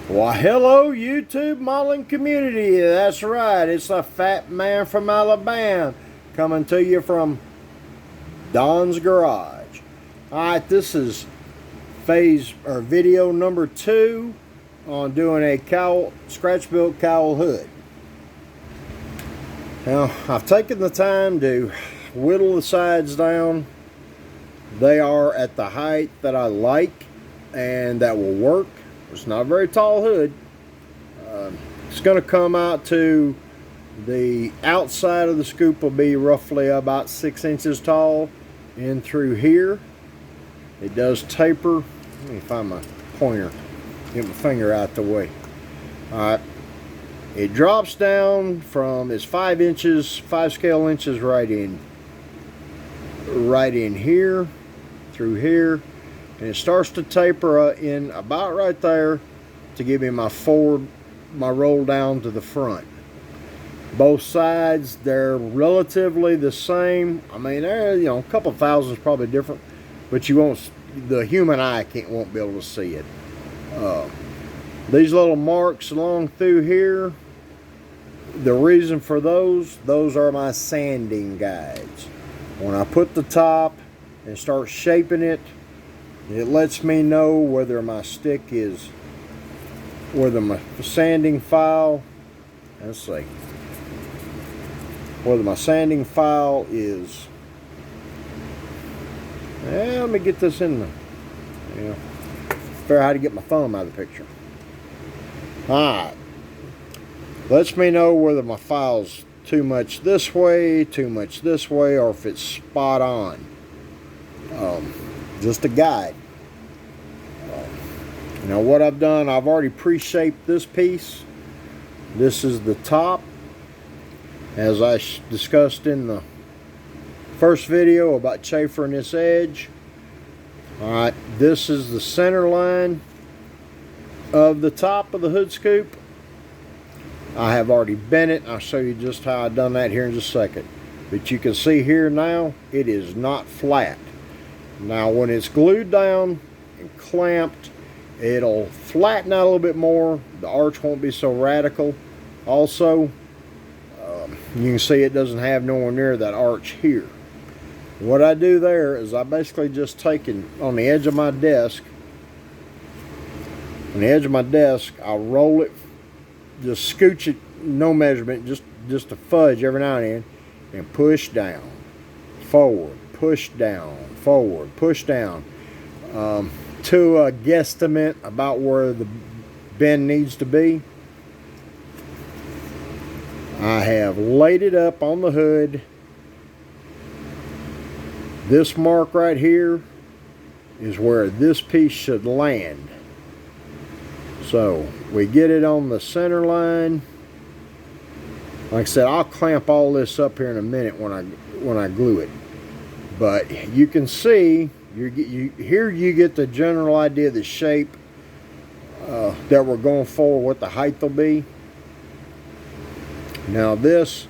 Well, hello, YouTube modeling community. That's right. It's a fat man from Alabama coming to you from Don's Garage. All right, this is video number 2 on doing a cowl, scratch-built cowl hood. Now, I've taken the time to whittle the sides down. They are at the height that I like and that will work. It's not a very tall hood. It's going to come out to the outside of the scoop will be roughly about 6 inches tall in through here. It does taper. Let me find my pointer, get my finger out the way. Alright, it drops down from, it's 5 inches, 5 scale inches right in here through here, and it starts to taper in about right there to give me my roll down to the front. Both sides, they're relatively the same. I mean, they're, a couple thousand is probably different, but the human eye won't be able to see it. These little marks along through here, the reason for those are my sanding guides. When I put the top and start shaping it, it lets me know whether my sanding file, let's see, whether my sanding file is, let me get this in there. Figure out how to get my thumb out of the picture. Alright. Lets me know whether my file's too much this way, or if it's spot on. Just a guide. Now what I've done, I've already pre-shaped this piece. This is the top, as I discussed in the first video about chamfering this edge. Alright, this is the center line of the top of the hood scoop. I have already bent it. I'll show you just how I've done that here in just a second. But you can see here now, it is not flat. Now when it's glued down and clamped, it'll flatten out a little bit more. The arch won't be so radical. Also, you can see it doesn't have nowhere near that arch here. What I do there is I basically just take it on the edge of my desk. On the edge of my desk, I'll roll it, just scooch it, no measurement, just to fudge every now and then, and push down, forward, push down, forward, push down, to a guesstimate about where the bend needs to be. I have laid it up on the hood. This mark right here is where this piece should land. So we get it on the center line. Like I said, I'll clamp all this up here in a minute when I glue it. But you can see, here you get the general idea of the shape that we're going for, what the height will be. Now this,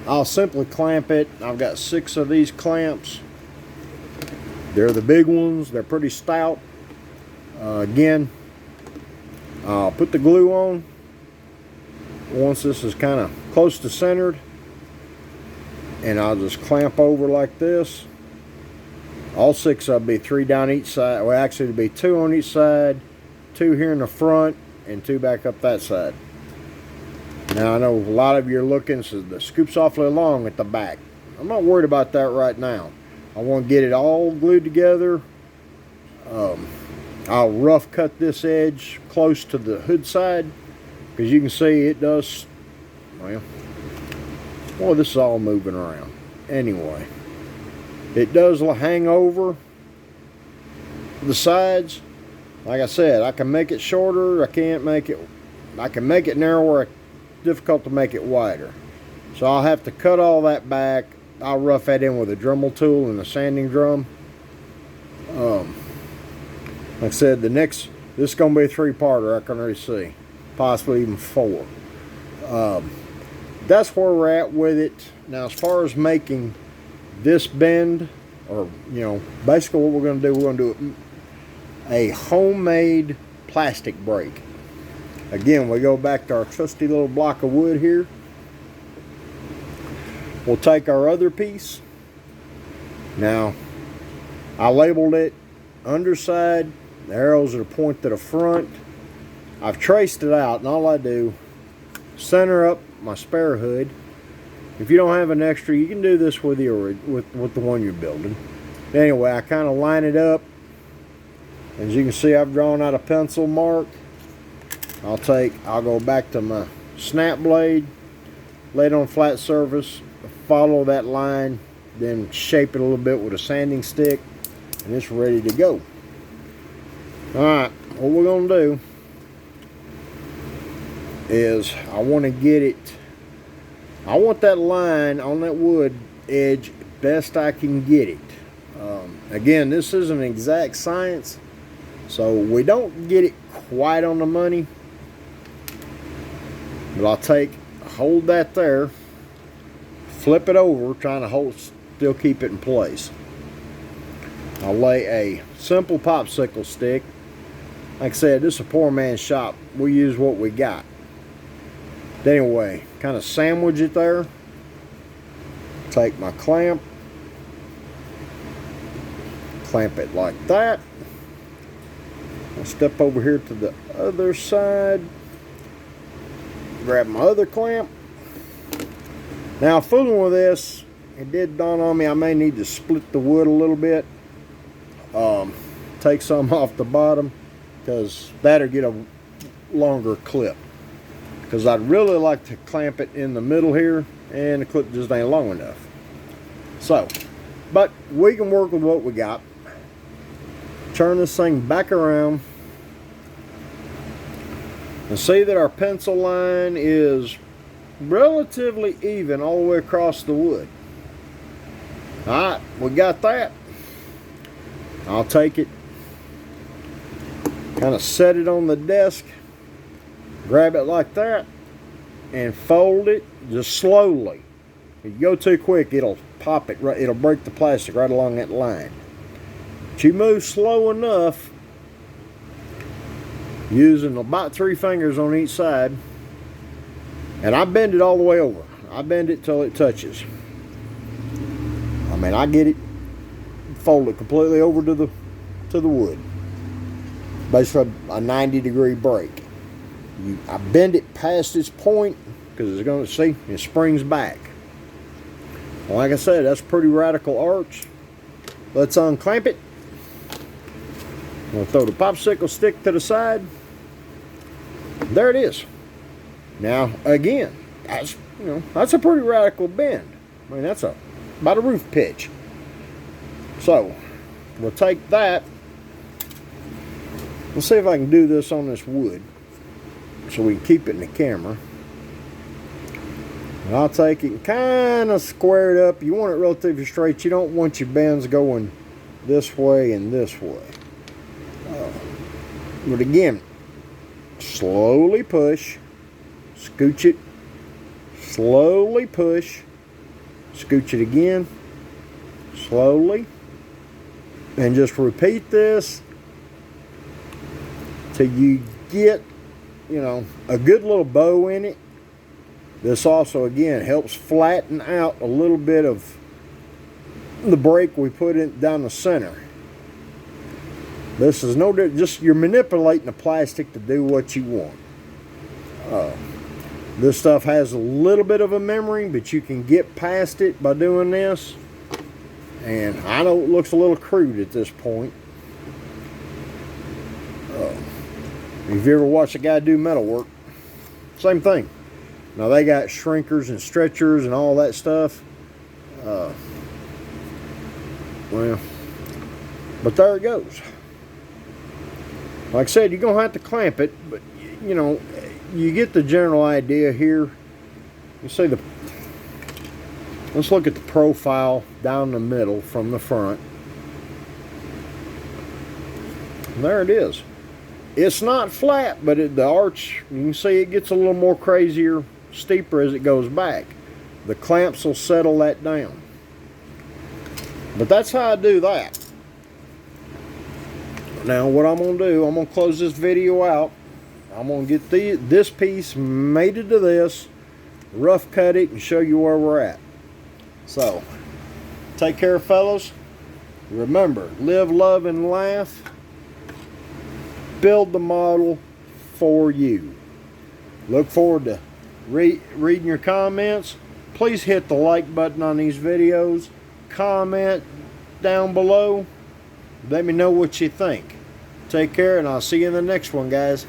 I'll simply clamp it. I've got 6 of these clamps. They're the big ones. They're pretty stout. Again, I'll put the glue on once this is kind of close to centered, and I'll just clamp over like this. All 6 of them be 3 down each side. Well, actually it'll be 2 on each side, 2 here in the front, and 2 back up that side. Now I know a lot of you are looking, so the scoop's awfully long at the back. I'm not worried about that right now. I want to get it all glued together. I'll rough cut this edge close to the hood side, because you can see it does, well, this is all moving around. Anyway, it does hang over the sides. Like I said, I can make it shorter. I can make it narrower. Difficult to make it wider. So I'll have to cut all that back. I'll rough that in with a Dremel tool and a sanding drum. Like I said, this is going to be a 3-parter, I can already see. Possibly even 4. That's where we're at with it. Now as far as making this bend, or basically what we're going to do, we're going to do a homemade plastic break. Again, we go back to our trusty little block of wood here. We'll take our other piece. Now, I labeled it underside. The arrows are to point to the front. I've traced it out, and all I do, center up my spare hood. If you don't have an extra, you can do this with the one you're building. Anyway, I kind of line it up. As you can see, I've drawn out a pencil mark. I'll go back to my snap blade, lay it on a flat surface, follow that line, then shape it a little bit with a sanding stick, and it's ready to go. Alright, what we're going to do is I want that line on that wood edge best I can get it. Again, this isn't exact science, so we don't get it quite on the money, but I'll hold that there, flip it over, trying to still keep it in place. I'll lay a simple popsicle stick. Like I said, this is a poor man's shop. We use what we got. Anyway, kind of sandwich it there. Take my clamp, clamp it like that. I'll step over here to the other side, grab my other clamp. Now, fooling with this, it did dawn on me I may need to split the wood a little bit. Take some off the bottom, because that'll get a longer clip. Because I'd really like to clamp it in the middle here, and the clip just ain't long enough. So, but we can work with what we got. Turn this thing back around and see that our pencil line is relatively even all the way across the wood. Alright, we got that. I'll take it, kind of set it on the desk, grab it like that, and fold it just slowly. If you go too quick, it'll pop it right, it'll break the plastic right along that line. But you move slow enough, using about 3 fingers on each side, and I bend it all the way over. I bend it till it touches. I mean, I get it, fold it completely over to the wood. Basically a 90-degree break. I bend it past this point because it's going to, see, it springs back. Well, like I said, that's a pretty radical arch. Let's unclamp it. I'm going to throw the popsicle stick to the side. There it is. Now, again, that's a pretty radical bend. I mean, that's about a roof pitch. So, we'll take that. Let's see if I can do this on this wood so we can keep it in the camera. And I'll take it and kind of square it up. You want it relatively straight. You don't want your bends going this way and this way. But again, slowly push, scooch it, slowly push, scooch it again, slowly, and just repeat this till you get, a good little bow in it. This also, again, helps flatten out a little bit of the break we put in down the center. This is no different, just you're manipulating the plastic to do what you want. This stuff has a little bit of a memory, but you can get past it by doing this. And I know it looks a little crude at this point. If you ever watch a guy do metal work, same thing. Now they got shrinkers and stretchers and all that stuff. Well, but there it goes. Like I said, you're going to have to clamp it, but you get the general idea here. You see let's look at the profile down the middle from the front. And there it is. It's not flat, but the arch, you can see it gets a little more crazier, steeper as it goes back. The clamps will settle that down. But that's how I do that. Now what I'm going to do, I'm going to close this video out. I'm going to get this piece mated to this, rough cut it, and show you where we're at. So, take care, fellas. Remember, live, love, and laugh. Build the model for you. Look forward to reading your comments. Please hit the like button on these videos. Comment down below. Let me know what you think. Take care, and I'll see you in the next one, guys.